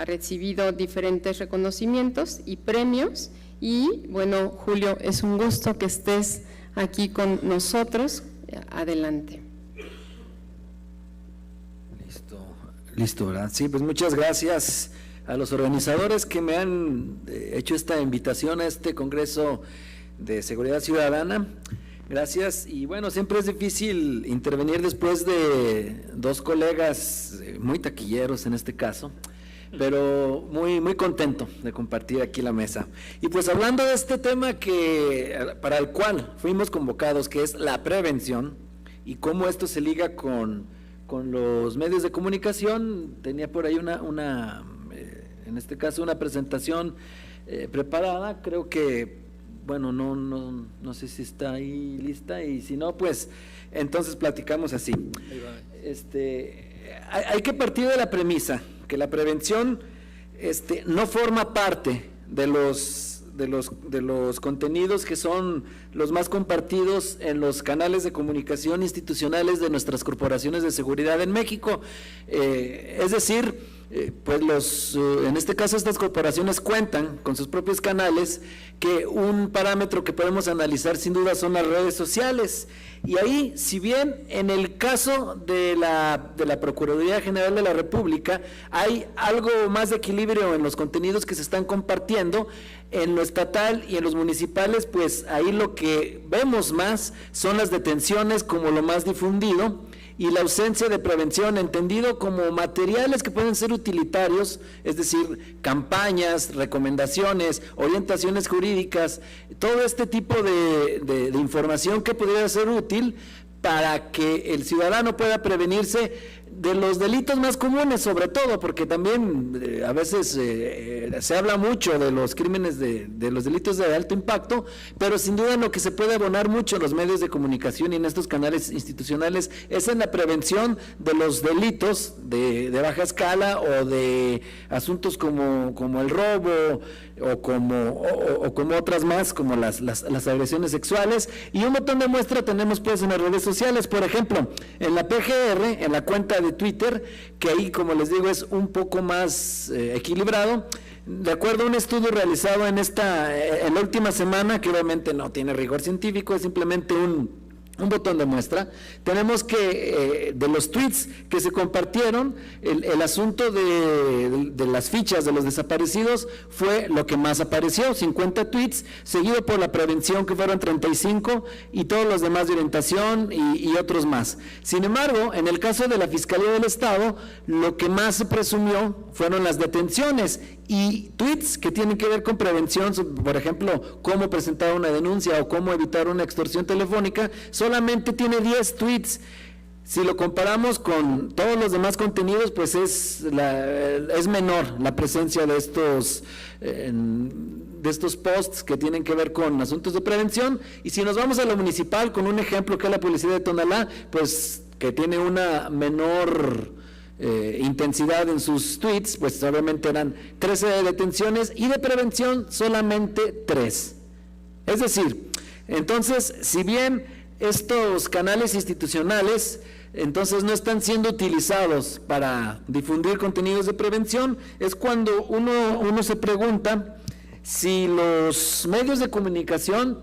ha recibido diferentes reconocimientos y premios. Y bueno, Julio, es un gusto que estés aquí con nosotros. Adelante. Listo, ¿verdad? Sí, pues muchas gracias a los organizadores que me han hecho esta invitación a este Congreso de Seguridad Ciudadana. Gracias. Y bueno, siempre es difícil intervenir después de dos colegas muy taquilleros en este caso, pero muy contento de compartir aquí la mesa. Y pues hablando de este tema para el cual fuimos convocados, que es la prevención, y cómo esto se liga con los medios de comunicación, tenía por ahí en este caso una presentación preparada. Creo que, bueno, no sé si está ahí lista, y si no, pues entonces platicamos así. Hay que partir de la premisa que la prevención no forma parte de los contenidos que son los más compartidos en los canales de comunicación institucionales de nuestras corporaciones de seguridad en México. Es decir, pues en este caso estas corporaciones cuentan con sus propios canales, que un parámetro que podemos analizar sin duda son las redes sociales. Y ahí, si bien en el caso de la Procuraduría General de la República hay algo más de equilibrio en los contenidos que se están compartiendo, en lo estatal y en los municipales, pues ahí lo que vemos más son las detenciones como lo más difundido, y la ausencia de prevención, entendido como materiales que pueden ser utilitarios, es decir, campañas, recomendaciones, orientaciones jurídicas, todo este tipo de información que podría ser útil para que el ciudadano pueda prevenirse de los delitos más comunes, sobre todo, porque también a veces se habla mucho de los crímenes, de los delitos de alto impacto, pero sin duda en lo que se puede abonar mucho en los medios de comunicación y en estos canales institucionales es en la prevención de los delitos de baja escala, o de asuntos como el robo, o como otras más, como las agresiones sexuales, y un montón de muestra tenemos pues en las redes sociales. Por ejemplo, en la PGR, en la cuenta de Twitter, que ahí, como les digo, es un poco más equilibrado, de acuerdo a un estudio realizado en la última semana, que obviamente no tiene rigor científico, es simplemente un botón de muestra, tenemos que de los tweets que se compartieron, el asunto de las fichas de los desaparecidos fue lo que más apareció, 50 tweets, seguido por la prevención, que fueron 35, y todos los demás de orientación y otros más. Sin embargo, en el caso de la Fiscalía del Estado, lo que más se presumió fueron las detenciones, y tweets que tienen que ver con prevención, por ejemplo, cómo presentar una denuncia o cómo evitar una extorsión telefónica, solamente tiene 10 tweets. Si lo comparamos con todos los demás contenidos, pues es menor la presencia de estos posts que tienen que ver con asuntos de prevención. Y si nos vamos a lo municipal, con un ejemplo que es la Policía de Tonalá, pues que tiene una menor intensidad en sus tweets, pues obviamente eran 13 detenciones, y de prevención solamente 3. Es decir, entonces, si bien estos canales institucionales entonces no están siendo utilizados para difundir contenidos de prevención, es cuando uno se pregunta si los medios de comunicación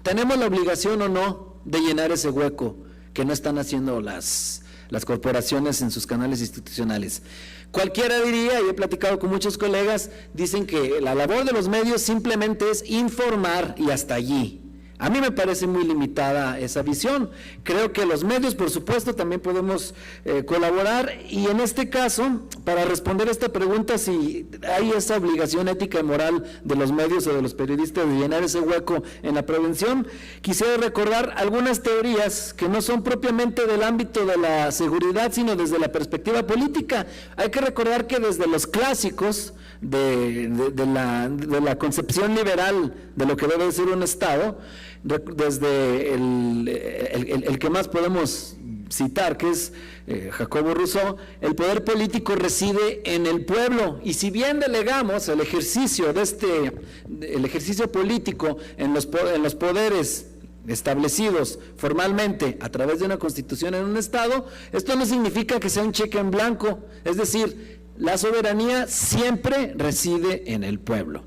tenemos la obligación o no de llenar ese hueco que no están haciendo las corporaciones en sus canales institucionales. Cualquiera diría, y he platicado con muchos colegas, dicen que la labor de los medios simplemente es informar y hasta allí. A mí me parece muy limitada esa visión. Creo que los medios, por supuesto, también podemos colaborar, y en este caso, para responder a esta pregunta, si hay esa obligación ética y moral de los medios o de los periodistas de llenar ese hueco en la prevención, quisiera recordar algunas teorías que no son propiamente del ámbito de la seguridad, sino desde la perspectiva política. Hay que recordar que desde los clásicos de la concepción liberal de lo que debe ser un Estado, desde el que más podemos citar, que es Jacobo Rousseau, el poder político reside en el pueblo, y si bien delegamos el ejercicio político en los poderes establecidos formalmente a través de una constitución en un Estado, esto no significa que sea un cheque en blanco. Es decir, la soberanía siempre reside en el pueblo.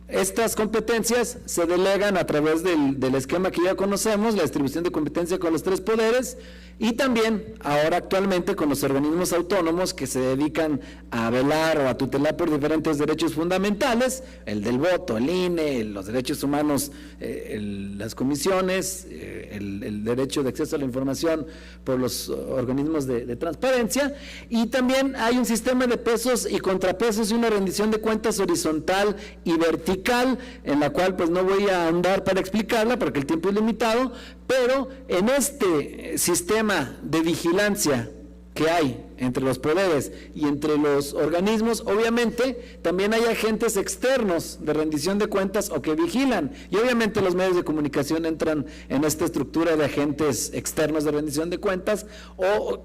Estas competencias se delegan a través del esquema que ya conocemos, la distribución de competencia con los 3 poderes, y también ahora actualmente con los organismos autónomos que se dedican a velar o a tutelar por diferentes derechos fundamentales, el del voto, el INE, los derechos humanos, las comisiones, el derecho de acceso a la información por los organismos de transparencia, y también hay un sistema de pesos y contrapesos y una rendición de cuentas horizontal y vertical, en la cual pues no voy a ahondar para explicarla porque el tiempo es limitado, pero en este sistema de vigilancia que hay entre los poderes y entre los organismos, obviamente también hay agentes externos de rendición de cuentas o que vigilan, y obviamente los medios de comunicación entran en esta estructura de agentes externos de rendición de cuentas o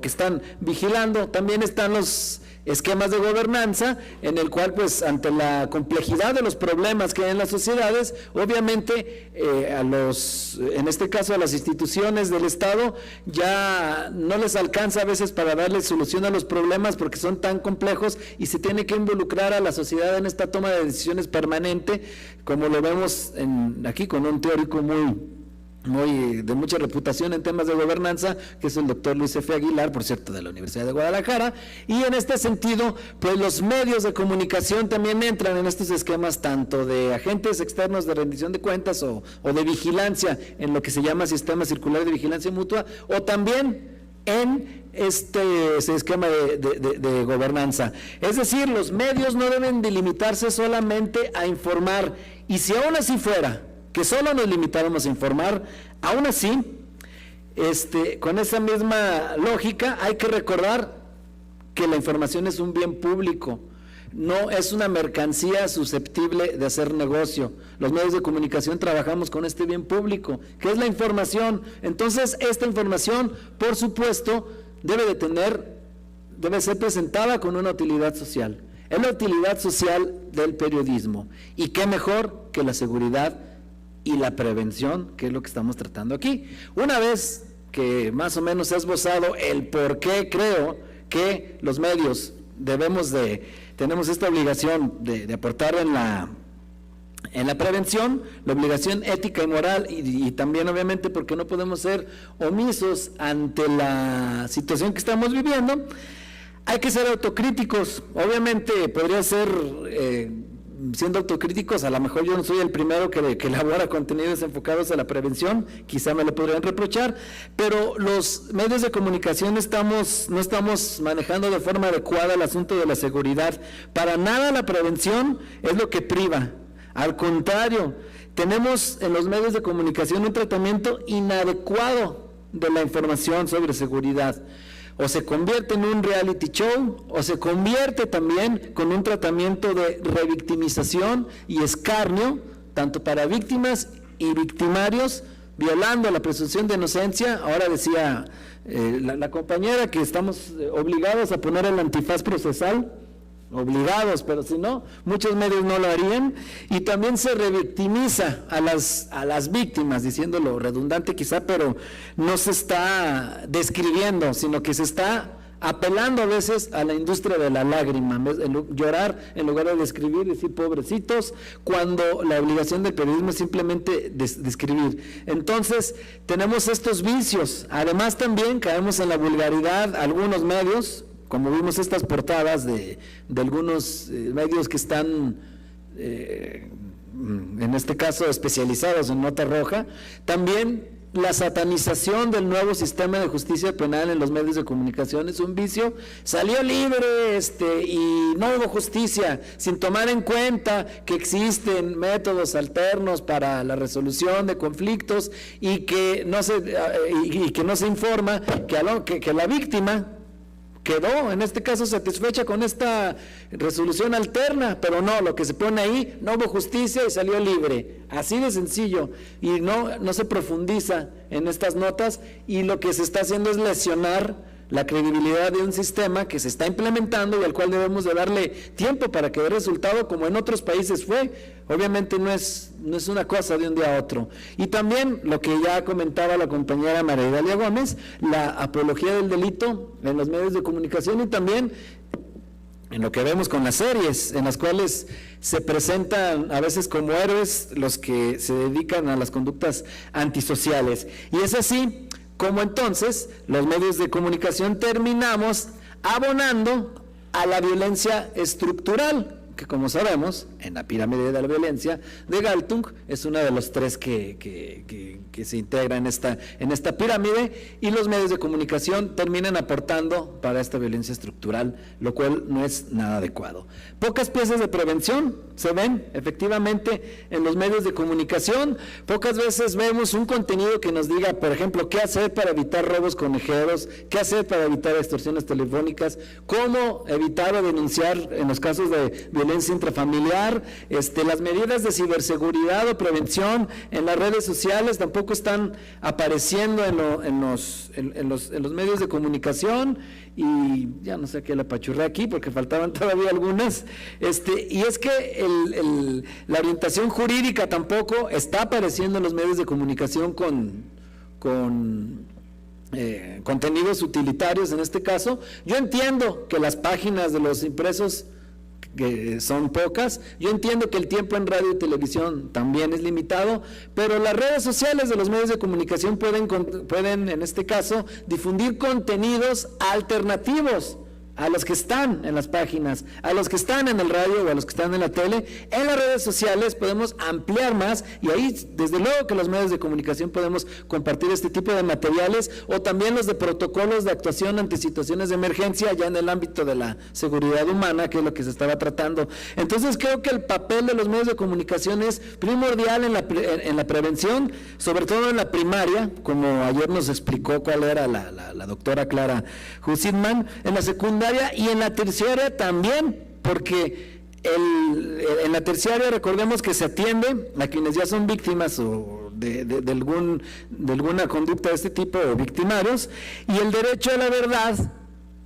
que están vigilando. También están los esquemas de gobernanza, en el cual pues ante la complejidad de los problemas que hay en las sociedades, obviamente en este caso a las instituciones del Estado ya no les alcanza a veces para darle solución a los problemas porque son tan complejos y se tiene que involucrar a la sociedad en esta toma de decisiones permanente, como lo vemos aquí con un teórico de mucha reputación en temas de gobernanza, que es el doctor Luis F. Aguilar, por cierto, de la Universidad de Guadalajara, y en este sentido, pues los medios de comunicación también entran en estos esquemas, tanto de agentes externos de rendición de cuentas o de vigilancia, en lo que se llama Sistema Circular de Vigilancia Mutua, o también en ese esquema de gobernanza. Es decir, los medios no deben delimitarse solamente a informar, y si aún así fuera que solo nos limitáramos a informar, aún así, con esa misma lógica, hay que recordar que la información es un bien público, no es una mercancía susceptible de hacer negocio. Los medios de comunicación trabajamos con este bien público, que es la información. Entonces, esta información, por supuesto, debe ser presentada con una utilidad social. Es la utilidad social del periodismo. Y qué mejor que la seguridad y la prevención, que es lo que estamos tratando aquí. Una vez que más o menos he esbozado el por qué creo que los medios tenemos esta obligación de aportar en la prevención, la obligación ética y moral, y también obviamente porque no podemos ser omisos ante la situación que estamos viviendo, hay que ser autocríticos. Obviamente podría ser... siendo autocríticos, a lo mejor yo no soy el primero que elabora contenidos enfocados a la prevención, quizá me lo podrían reprochar, pero los medios de comunicación no estamos manejando de forma adecuada el asunto de la seguridad. Para nada la prevención es lo que priva, al contrario, tenemos en los medios de comunicación un tratamiento inadecuado de la información sobre seguridad. O se convierte en un reality show, o se convierte también con un tratamiento de revictimización y escarnio, tanto para víctimas y victimarios, violando la presunción de inocencia. Ahora decía la compañera que estamos obligados a poner el antifaz procesal, obligados, pero si no, muchos medios no lo harían, y también se revictimiza a las víctimas, diciéndolo redundante quizá, pero no se está describiendo, sino que se está apelando a veces a la industria de la lágrima, llorar en lugar de describir, decir pobrecitos, cuando la obligación del periodismo es simplemente describir. Entonces, tenemos estos vicios. Además, también caemos en la vulgaridad, algunos medios, como vimos estas portadas de algunos medios que están, en este caso, especializados en nota roja, también la satanización del nuevo sistema de justicia penal en los medios de comunicación es un vicio. Salió libre y no hubo justicia, sin tomar en cuenta que existen métodos alternos para la resolución de conflictos y que no se informa que la víctima quedó, en este caso, satisfecha con esta resolución alterna, pero no, lo que se pone ahí, no hubo justicia y salió libre, así de sencillo, y no se profundiza en estas notas, y lo que se está haciendo es lesionar la credibilidad de un sistema que se está implementando y al cual debemos de darle tiempo para que dé resultado, como en otros países fue. Obviamente no es una cosa de un día a otro. Y también lo que ya comentaba la compañera María Idalia Gómez, la apología del delito en los medios de comunicación, y también en lo que vemos con las series, en las cuales se presentan a veces como héroes los que se dedican a las conductas antisociales. Y es así como entonces los medios de comunicación terminamos abonando a la violencia estructural, que como sabemos, en la pirámide de la violencia de Galtung, es uno de los tres que se integra en esta pirámide, y los medios de comunicación terminan aportando para esta violencia estructural, lo cual no es nada adecuado. Pocas piezas de prevención se ven efectivamente en los medios de comunicación, pocas veces vemos un contenido que nos diga, por ejemplo, qué hacer para evitar robos conejeros, qué hacer para evitar extorsiones telefónicas, cómo evitar o denunciar en los casos de violencia intrafamiliar, las medidas de ciberseguridad o prevención en las redes sociales tampoco están apareciendo en los medios de comunicación, y ya no sé qué la apachurré aquí porque faltaban todavía algunas, y es que la orientación jurídica tampoco está apareciendo en los medios de comunicación con contenidos utilitarios en este caso. Yo entiendo que las páginas de los impresos que son pocas, yo entiendo que el tiempo en radio y televisión también es limitado, pero las redes sociales de los medios de comunicación pueden en este caso difundir contenidos alternativos a los que están en las páginas, a los que están en el radio o a los que están en la tele. En las redes sociales podemos ampliar más, y ahí desde luego que los medios de comunicación podemos compartir este tipo de materiales, o también los de protocolos de actuación ante situaciones de emergencia ya en el ámbito de la seguridad humana, que es lo que se estaba tratando. Entonces creo que el papel de los medios de comunicación es primordial en la prevención, sobre todo en la primaria, como ayer nos explicó cuál era la doctora Clara Hussitman, en la secundaria y en la terciaria también, porque en la terciaria recordemos que se atiende a quienes ya son víctimas o de alguna conducta de este tipo, o victimarios, y el derecho a la verdad,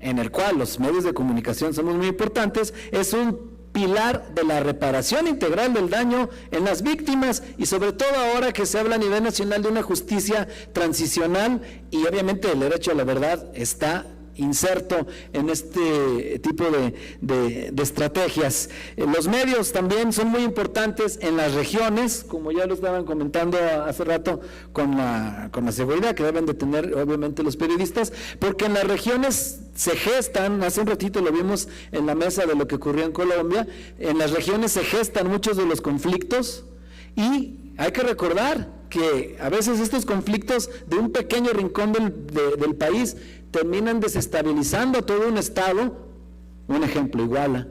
en el cual los medios de comunicación somos muy importantes, es un pilar de la reparación integral del daño en las víctimas, y sobre todo ahora que se habla a nivel nacional de una justicia transicional, y obviamente el derecho a la verdad está inserto en este tipo de estrategias. Los medios también son muy importantes en las regiones, como ya lo estaban comentando hace rato con la seguridad que deben de tener obviamente los periodistas, porque en las regiones se gestan, hace un ratito lo vimos en la mesa de lo que ocurrió en Colombia, en las regiones se gestan muchos de los conflictos, y hay que recordar que a veces estos conflictos de un pequeño rincón del país terminan desestabilizando todo un estado. Un ejemplo, Iguala,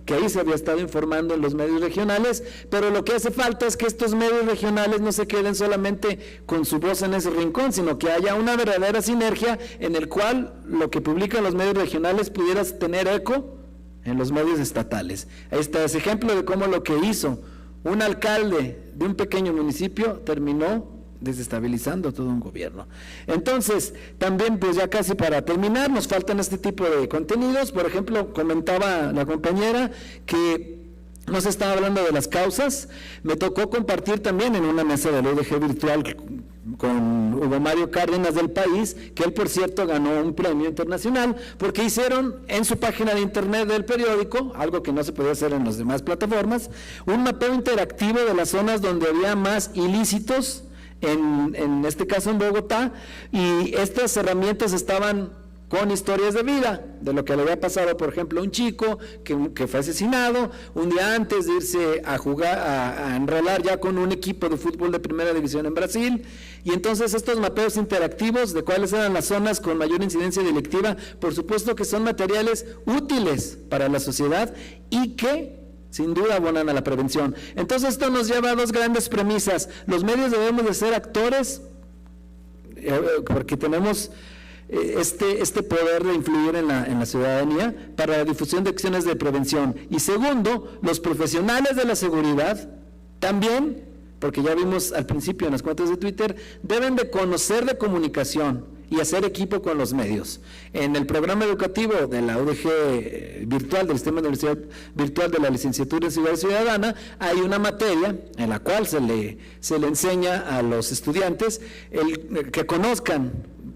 que ahí se había estado informando en los medios regionales, pero lo que hace falta es que estos medios regionales no se queden solamente con su voz en ese rincón, sino que haya una verdadera sinergia en el cual lo que publican los medios regionales pudiera tener eco en los medios estatales. Ahí está ese ejemplo de cómo lo que hizo un alcalde de un pequeño municipio terminó desestabilizando todo un gobierno. Entonces, también pues ya casi para terminar, nos faltan este tipo de contenidos. Por ejemplo, comentaba la compañera que no se estaba hablando de las causas. Me tocó compartir también en una mesa de la UDG virtual con Hugo Mario Cárdenas del País, que él por cierto ganó un premio internacional, porque hicieron en su página de internet del periódico, algo que no se podía hacer en las demás plataformas, un mapeo interactivo de las zonas donde había más ilícitos, en este caso en Bogotá, y estas herramientas estaban con historias de vida, de lo que le había pasado, por ejemplo, a un chico que fue asesinado un día antes de irse a jugar, a enrolar ya con un equipo de fútbol de primera división en Brasil, y entonces estos mapeos interactivos de cuáles eran las zonas con mayor incidencia delictiva, por supuesto que son materiales útiles para la sociedad y que sin duda abonan a la prevención. Entonces esto nos lleva a dos grandes premisas. Los medios debemos de ser actores, porque tenemos este poder de influir en la ciudadanía para la difusión de acciones de prevención. Y segundo, los profesionales de la seguridad también, porque ya vimos al principio en las cuentas de Twitter, deben de conocer de comunicación y hacer equipo con los medios. En el programa educativo de la UDG virtual, del Sistema de Universidad Virtual de la Licenciatura en Seguridad Ciudadana, hay una materia en la cual se le enseña a los estudiantes que conozcan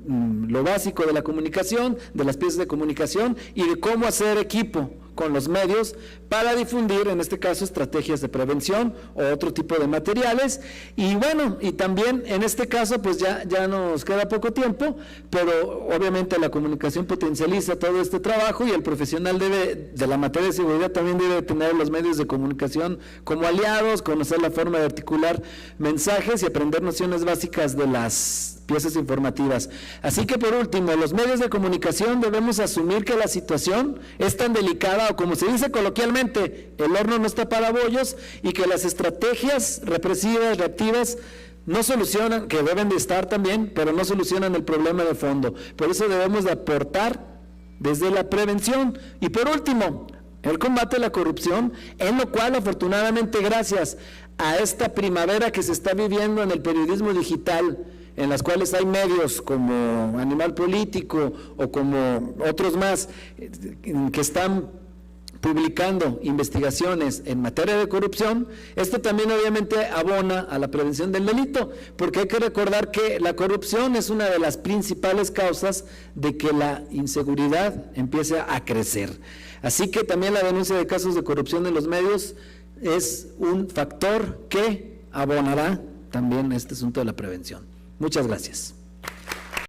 lo básico de la comunicación, de las piezas de comunicación y de cómo hacer equipo con los medios para difundir, en este caso, estrategias de prevención o otro tipo de materiales. Y bueno, y también en este caso, pues ya nos queda poco tiempo, pero obviamente la comunicación potencializa todo este trabajo y el profesional de la materia de seguridad también debe tener los medios de comunicación como aliados, conocer la forma de articular mensajes y aprender nociones básicas de las piezas informativas. Así que por último, los medios de comunicación debemos asumir que la situación es tan delicada, o como se dice coloquialmente, el horno no está para bollos, y que las estrategias represivas, reactivas, no solucionan, que deben de estar también, pero no solucionan el problema de fondo. Por eso debemos de aportar desde la prevención. Y por último, el combate a la corrupción, en lo cual afortunadamente gracias a esta primavera que se está viviendo en el periodismo digital, en las cuales hay medios como Animal Político o como otros más que están publicando investigaciones en materia de corrupción, esto también obviamente abona a la prevención del delito, porque hay que recordar que la corrupción es una de las principales causas de que la inseguridad empiece a crecer. Así que también la denuncia de casos de corrupción en los medios es un factor que abonará también este asunto de la prevención. Muchas gracias.